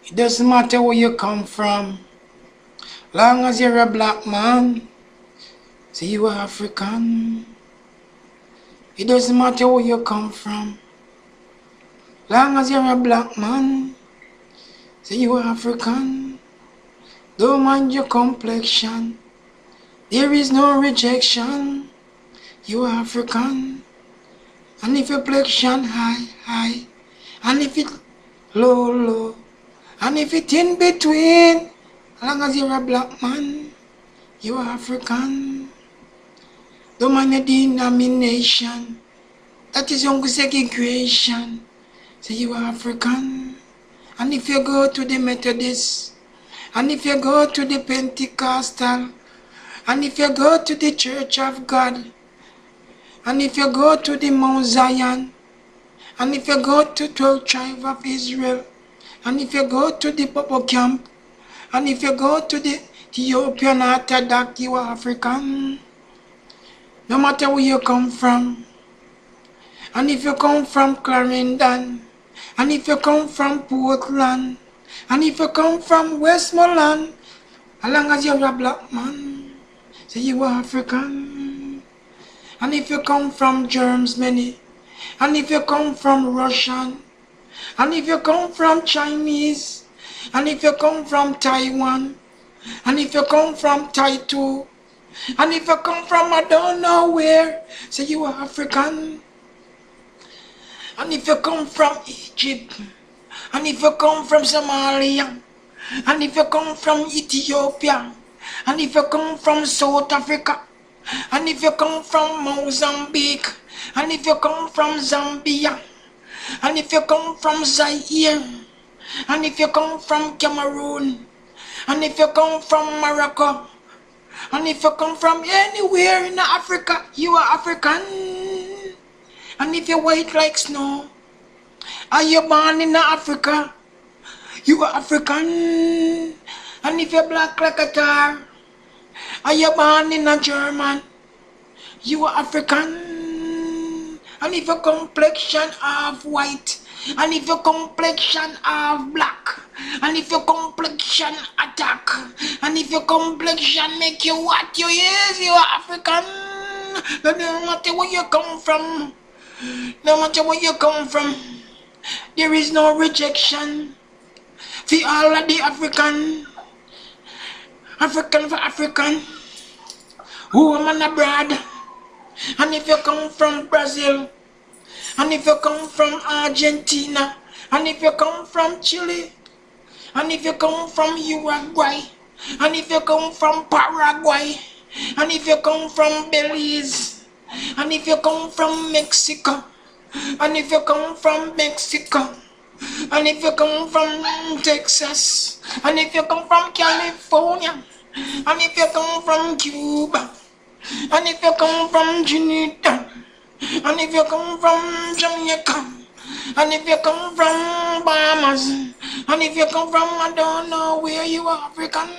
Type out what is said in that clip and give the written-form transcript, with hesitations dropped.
It doesn't matter where you come from. Long as you're a black man, say you are African. It doesn't matter where you come from. Long as you're a black man, say you are African. Don't mind your complexion. There is no rejection. You are African. And if your complexion high, high. And if it low, low. And if it in between. As long as you're a black man, you are African. Don't mind your denomination. That is your segregation. Say you are African. And if you go to the Methodist, and if you go to the Pentecostal, and if you go to the Church of God, and if you go to the Mount Zion, and if you go to 12 Tribe of Israel, and if you go to the Popo Camp, and if you go to the Ethiopian Orthodox, you are African. No matter where you come from. And if you come from Clarendon, and if you come from Portland, and if you come from Westmoreland, as long as you're a black man, say you are African. And if you come from Germany, and if you come from Russian, and if you come from Chinese, and if you come from Taiwan, and if you come from Taitu, and if you come from I don't know where, say you are African. And if you come from Egypt, and if you come from Somalia, and if you come from Ethiopia, and if you come from South Africa, and if you come from Mozambique, and if you come from Zambia, and if you come from Zaire, and if you come from Cameroon, and if you come from Morocco, and if you come from anywhere in Africa, you are African. And if you're white like snow, are you born in Africa? You are African. And if you're black like a tar, are you born in a German? You are African. And if your complexion of white, and if your complexion of black, and if your complexion attack, and if your complexion make you what you is, you are African. No matter where you come from, no matter where you come from, there is no rejection. For all of the African for African, woman abroad. And if you come from Brazil, and if you come from Argentina, and if you come from Chile, and if you come from Uruguay, and if you come from Paraguay, and if you come from Belize, and if you come from Mexico, and if you come from Mexico, and if you come from Texas, and if you come from California, and if you come from Cuba, and if you come from Trinidad, and if you come from Jamaica, and if you come from Bahamas, and if you come from I don't know where, you are African.